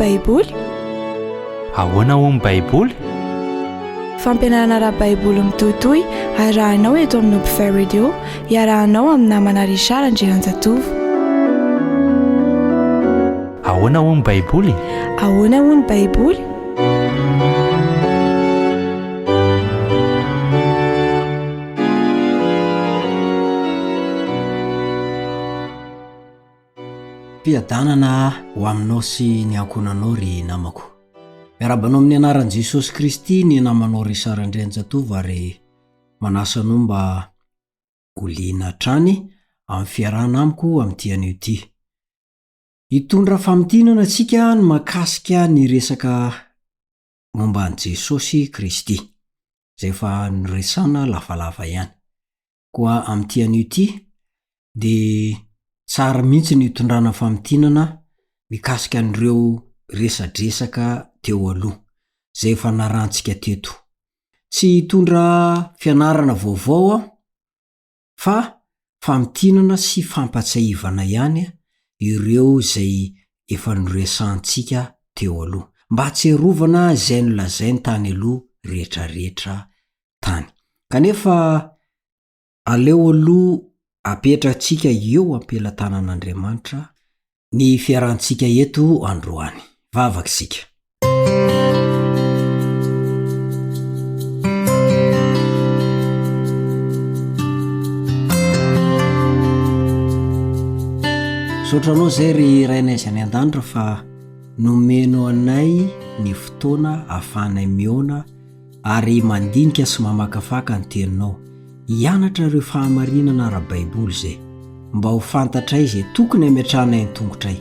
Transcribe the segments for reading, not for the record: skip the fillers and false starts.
baiboly? Ahoana ho ny baiboly? Fampianarana ara-baiboly mitohitohy arahanao eto amin'ny Upfare Radio, iarahanao amin'ny namana Richard Andrianjatovo. Ahoana ho ny baiboly? Ahoana ho ny baiboly? Fiadanana ho aminao sy ny ankonanao ry namako. Miarabanao amin'ny anaran'i Jesosy Kristy ny namanao Richard Andrianjatovo ary manasanao mba oliana trany amin'ny fiarahana amiko amin'ity anio ity. Hitondra famintinana antsika ny mahakasika ny resaka momba an'i Jesosy Kristy, izay efa noresana lavalava ihany. Koa amin'ity anio ity dia tsara mihitsy ny hitondrana famintinana mikasika an'ireo resadresaka teo aloha, izay efa narantsika teto. Tsy hitondra fianarana vaovao fa famintinana sy fampatsiahivana ihany ireo izay efa noresantsika teo aloha, mba tsy harovana izay nolazainy tany aloha rehetrarehetra tany. Kanefa aleo aloha apetratsika eo ampelatanan'Andriamanitra ny fiarantsika eto androany. Vavaksika. Sotranao zay ry rainay zany an-danitra fa nomeno anay ny fotoana ahafahanay miona ary mandinika sy mamakafaka ny teninao. Hianatra ireo fahamarinana ara-baiboly zay, mba ho fantatra izay tokony hametranay ny tongotray,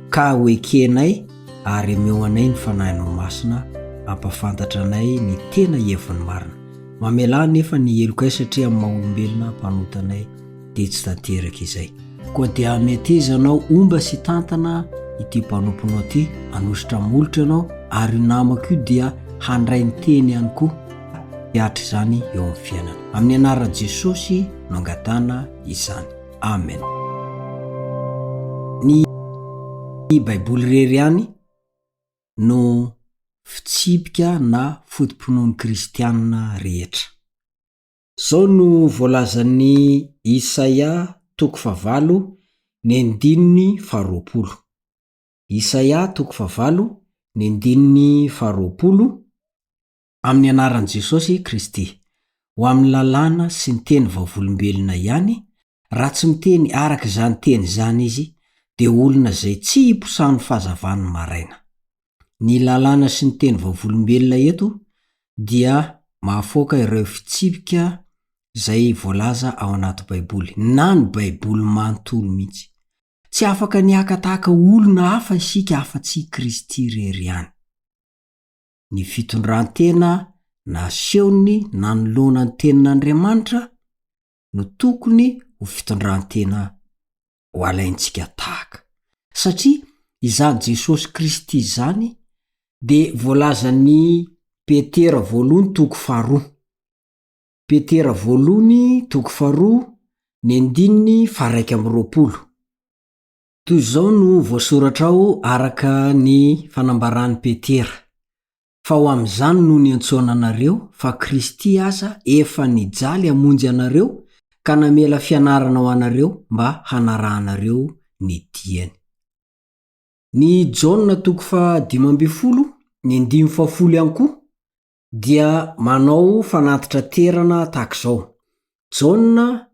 ka hoekenay ary meo anay ny fanahinao masina ampafantatra anay ny tena heviny marina. Mamela nefa ny elokay satria amin'ny maha-olombelona mpanotanay dia tsy tanteraka izay. Koa dia metezanao omba sy tantana ity mpanomponao ity, anositra molotra ianao ary namako io dia handray ny teny ihany koa hiatra izany eo amin'ny fiainana. Amin'ny anaran'i Jesosy no angatana izany. Amen. Ny baiboly rery ihany no fitsipika na fotom-pinoan'ny kristianina rehetra. Zao no voalazan'ny Isaia 9:20. Isaia 9:20 amin'ny anaran'i Jesosy Kristy. Ho amin'ny lalàna sy ny teny vavolombelona ihany, raha tsy miteny araka izany teny izany izy, dia olona izay tsy hiposahan'ny fahazavany maraina. Ny lalàna sy ny teny vavolombelona eto dia mahafoaka ireo fitsipika izay voalaza ao anaty baiboly, na ny baiboly manontolo mihitsy. Tsy afaka niaka tahaka olona hafa isika afa-tsy Kristy rery ihany. Ny fitondrantena nasehony nanoloana ny tenin'Andriamanitra no tokony ho fitondrantena ho alaintsika tahaka. Satria izany Jesosy Kristy izany dia voalazan'ny Petera 2:2. Petera 2:2. Toy izao no voasoratra ao araka ny fanambaran'i Petera. Fa ho amin'izany no niantsoana anareo, fa Kristy aza efa nijaly hamonjy anareo ka namela fianarana ho anareo mba hanarahanareo ny diany. Ny Jaona 5:50 ihany koa dia manao fanatitra terana tahak'izao. Jaona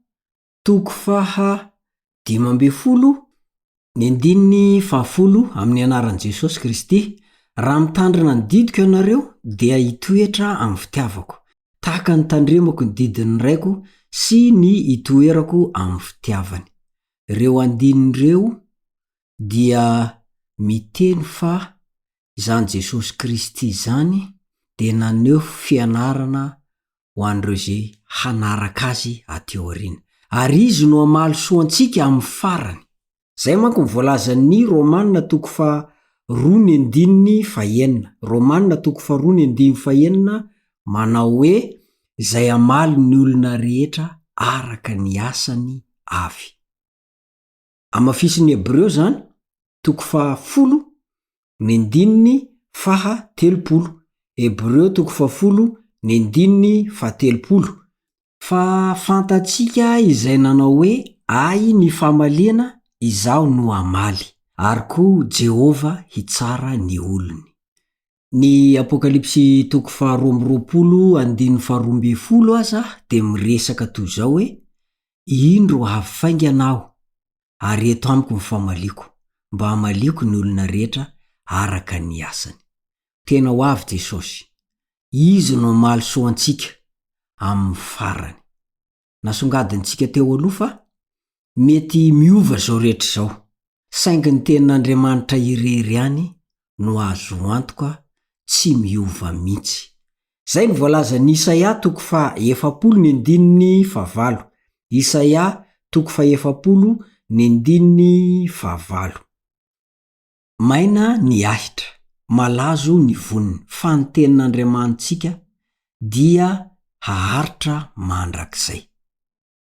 5:50 amin'ny anaran'i Jesosy Kristy. Raha mitandrina ny didiko ianareo dia hitoetra amin'ny fitiavako, tahaka ny tandremako ny didin'ny raiko sy ny hitoerako amin'ny fitiavany. Ireo andinin'ireo dia miteny fa izany Jesosy Kristy izany dia naneho fianarana ho an'ireo izay hanaraka azy aty aoriana, ary izy no hamaly soantsika amin'ny farany. Zay manko ny voalazan'ny Romanina 2:2 manao hoe izay hamaly ny olona rehetra araka ny asany avy. Amafisiny Hebreo zany 10 ny andininy faha 30. Hebreo 10 fa 30. Fa fantatsika izay nanao hoe ay ny famaliana izao no amaly, ary koa Jehova hitsara ny olony. Ny Apokalipsy 12:12 aza de miresaka toy zao hoe: indro hafainga anao, ary eto amiko ny famaliko, mba hamaliko ny olona rehetra araka ny asany. Tena ho avy Jesosy, izy no maly soantsika amin'ny farany. Nasongadintsika teo aloha fa mety miova zao rehetra zao, saingy ny tenin'Andriamanitra irery any no azo antoka tsy miova mihitsy. Zay ny voalaza ny Isaia 40:7. Isaia 40:7. Maina ny ahitra, malazo ny voniny, fa ny tenin'Andriamanitsika dia haharitra mandrakizay.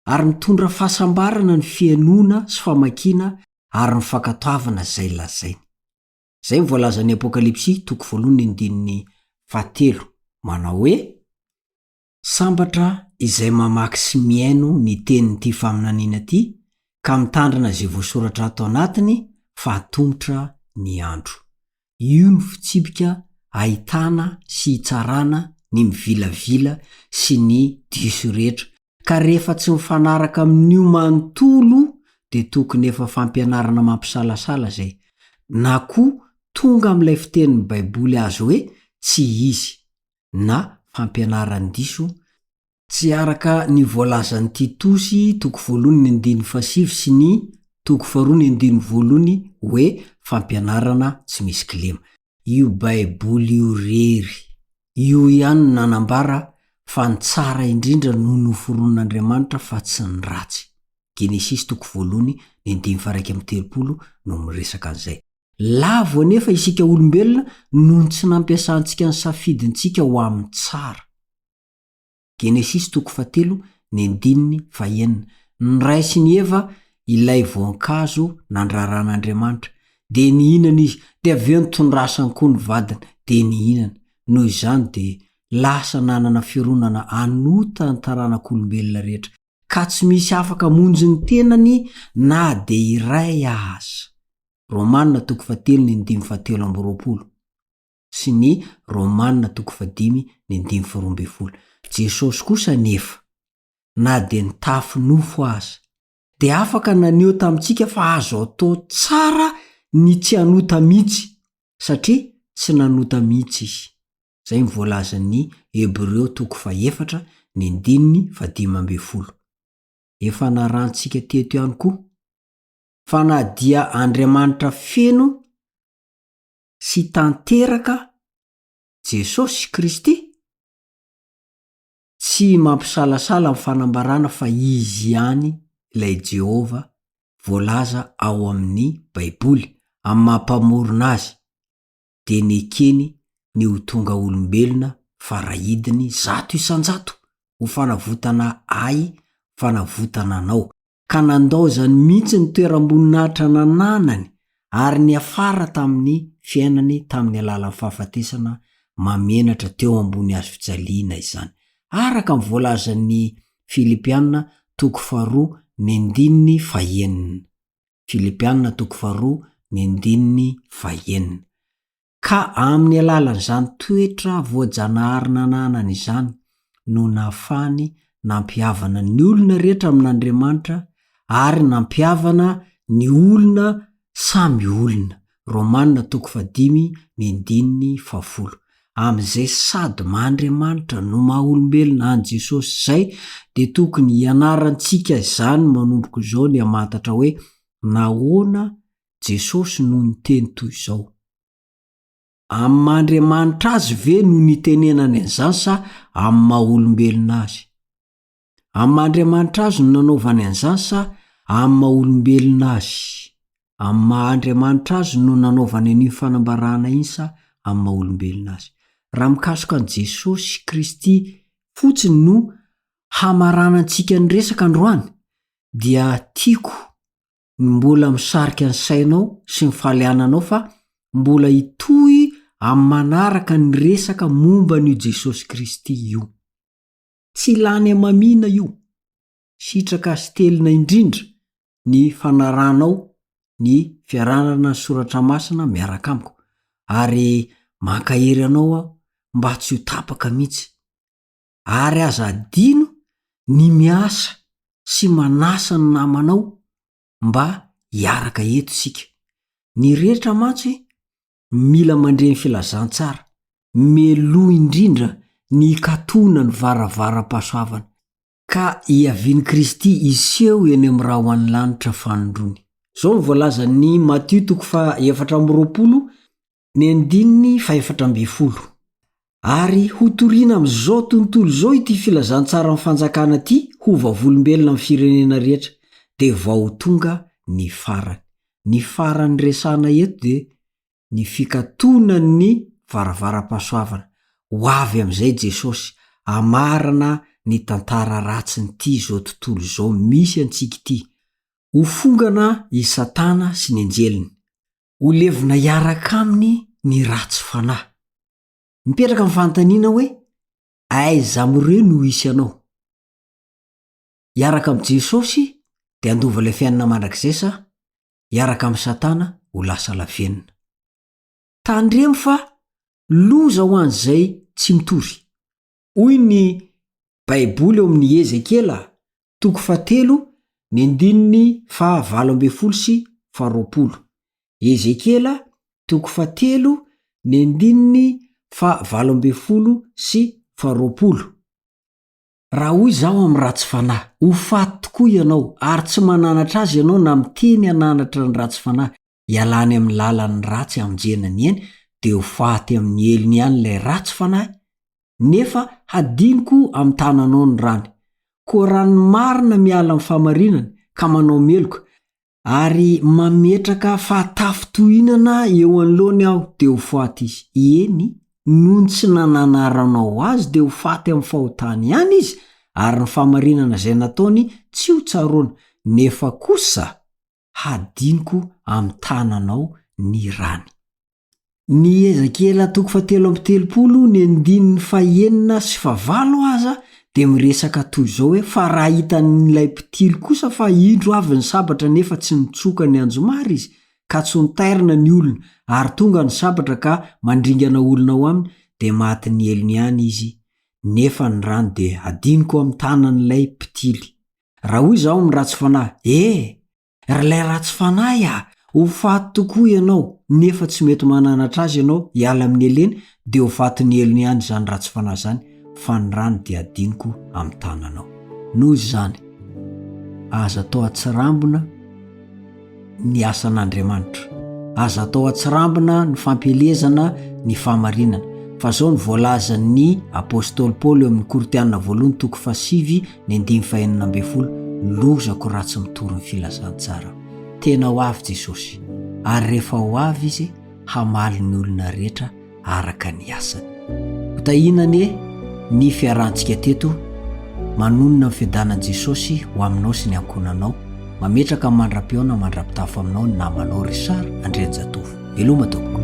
Ary mitondra fahasambarana ny fiainoana sy famakiana ary ny fankatoavana zay lazainy. Zay voalaza ny Apokalipsy 1:7 manao hoe: sambatra izay mamaky sy miaino ny tenin'ity faminaniana ty, ka mitandrina zay voasoratra ato anatiny, fa atombotra ny andro. Io ny fitsipika ahitana sy hitsarana ny mivilavila sy ny diso rehetra, ka rehefa tsy mifanaraka amin'io manontolo de tokony efa fampianarana mampisalasala zay, na koa tonga am'ilay fitenin'ny Baiboly azo hoe tsy izy, na fampianaran'ny diso, tsy araka ny voalazan'ny Titosy 1:7 sy ny 2:1 hoe fampianarana tsy misy kilema. Io Baiboly io rery, io ihany nanambara fa ny tsara indrindra no noforon'Andriamanitra fa tsy ny ratsy. Genesis 1:1-3 no miresaka an'izay. Lavo anefa isika olombelona noho ny tsy nampiasantsika ny safidintsika ho amin'ny tsara. Genesis 3:9. Ny Ray sy ny Eva ilay voankazo nandraran'Andriamanitra, de nihinana izy, de aveo nitondrasany koa ny vadiny, de nihinana. Noho izany de lasa nanana fironana anota ny taranak'olombelona rehetra, ka tsy misy afaka monjy ny tenany na de iray aza. Romanina 3:7 sy ny Romanina 5:12. Jesosy kosa nefa, na de ny tafy nofo aza, de afaka naneho tamitsika fa azo atao tsara ny tsy anota mihitsy, satria tsy nanota mihitsy izy. Zay ny voalazan'ny Hebreo 4:15. Efa narantsika teto ihany koa fa na dia Andriamanitra feno sy tanteraka Jesosy Kristy, tsy mampisalasala amin'ny fanambarana fa izy ihany ilay Jehova voalaza ao amin'ny Baiboly amin'ny mampamorona azy, de nekeny ny ho tonga olombelona farahidiny 100 isan-jato ho fanavotana ay, fanavotana anao, ka nandao zany mihitsy ny toeram-boninahitra nananany ary ny afara tamin'ny fiainany tamin'ny alalan'ny fahafatesana mamenatra teo ambony hazo fijaliana izany, araka ny voalazan'ny Filipianina 2:2-5. Filipianina 2:2-5. Ka amin'ny alalan'izany toetra voajanahary nananany izany no nahafany nampiavana ny olona rehetra amin'Andriamanitra ary nampiavana ny olona samy olona. Romanina 5:5-10. Am'izay sady mahandriamanitra no maha-olombelona any Jesosy zay, de tokony hianarantsika izany manomboka izao ny hamantatra hoe nahoana Jesosy no niteny toy izao. Amin'ny mahandriamanitra azy ve no nitenenany an'izany sa amin'ny maha-olombelona azy? Amin'ny mahandriamanitra azy no nanaovany an'izany sa amin'ny maha-olombelona azy? Amin'ny mahandriamanitra azy no nanaovany an'io fanambarana iny sa amin'ny maha-olombelona azy? Raha mikasika an' Jesosy Kristy fotsiny no hamaranantsika ny resaka androany, dia tiako ny mbola misarika ny sainao sy ny faliananao fa mbola hitohy amin'ny manaraka ny resaka momba n'io Jesosy Kristy io. Tsy lany amamina io. Sitraka sy telina indrindra ny fanaranao ny fiaranana ny soratra masina miaraka amiko, ary mankahery anao aho mba tsy ho tapaka mihitsy, ary aza adino ny miasa sy manasa ny namanao mba hiaraka eto sika. Ny rehetra mantsy mila mandre ny filazantsara, meloa indrindra ny katona ny varavara-pahasoavana, ka iavian'i Kristy iseho eny amin'ny raha ho an'ny lanitra fanondrony. Zao ny voalaza ny Matthieu 4:20. Ary ho toriana amin'izao tontolo zao ity filazantsara ny fanjakana ity ho vavolombelona amin'ny firenena rehetra, dia vao tonga ny farany. Ny farany resana eto dia ny fikatonan'ny varavara-pahasoavana. Ho avy amin'izay Jesosy amarana ny tantara ratsy nyty zao tontolo zao misy antsika ity. Ho fongana i Satana sy ny anjeliny. Ho levina hiaraka aminy ny ratsy fanahy. Mipetraka amin'ny fanontaniana hoe aiza am'ireo no hisy anao? Hiaraka amin'ny Jesosy dia handova ilay fiainana mandrakizay, sa hiaraka amin'ny Satana ho lasa lavenina? Tandremo fa loza ho an'izay tsy mitory. Hoy ny Baiboly eo amin'ny Ezekela 3:7-20. Ezekela 3:7-20. Raha hoy zaho amin'ny ratsy fanahy, ho faty tokoa ianao, ary tsy mananatra azy ianao na miteny hananatra ny ratsy fanahy. Ialany amin'ny lalan'ny ratsy amonjenany eny, dia ho faty amin'ny eliny ihany ilay ratsy fanahy. Nefa hadiniko amin'ny tananao ny rany. Koa raha ny marina miala amin'ny fahamarinana ka manao meloka, ary mametraka fahatafitohinana eo anoloany aho, dia ho faty izy. Eny, noho ny tsy nananaranao azy dia ho faty amin'ny fahotany ihany izy, ary ny fahamarinana izay nataony tsy ho tsaroana. Nefa kosa hadiniko amin'ny tananao ny rany. Ny Ezekela 3:7-9 aza dia miresaka toy izao hoe fa raha hitan'ilay mpitily kosa fa indro avy ny sabatra nefa tsy nitsoka ny anjomary izy, ka tsy nitairina ny olona, ary tonga ny sabatra ka mandringana olona ao aminy, dia maty ny elony ihany izy. Nefa ny rano dia hadiniko amin'ny tanan'ilay mpitily. Raha hoy zaho amin'ny ratsy fanahy, ilay ratsy fanahy ho faty tokoa ianao, nefa tsy mety mananatra azy ianao, hiala amin'ny eleny, dia ho faty ny elony ihany zany ratsy fanahy zany, fa ny rano dia hadiniko amin'ny tananao. Noho izany, aza atao atsirambina ny asan'Andriamanitra, aza atao atsirambina ny fampelezana ny fahamarinana. Fa zao ny voalaza ny apôstôly Paoly eo amin'ny Koritianina 1:7-9. Lozako ratsy mitory ny filazantsara. Tena ho avy Jesosy, ary rehefa ho avy izy hamaly ny olona rehetra araka ny asany. Hotahinane ny fiarantsika teto, manonona ny fiadanan'i Jesosy ho aminao sy ny ankonanao, mametraka mandra-peona mandra-pitafo aminao ny namanao Richard Andrianjatovo. Veloma tompoko.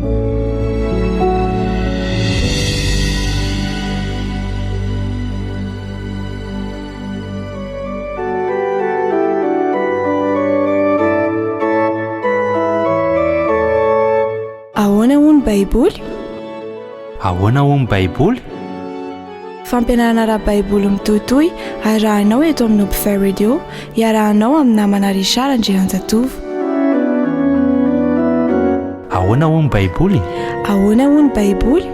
Ahoana hoy ny Baiboly? Ahoana hoy ny Baiboly? Fampianarana ara-Baiboly mitohitohy arahanao eto amin'ny Upfare Radio, iarahanao amin'ny namana Richard Andrianjatovo. Ahoana hoy ny Baiboly? Ahoana hoy ny Baiboly?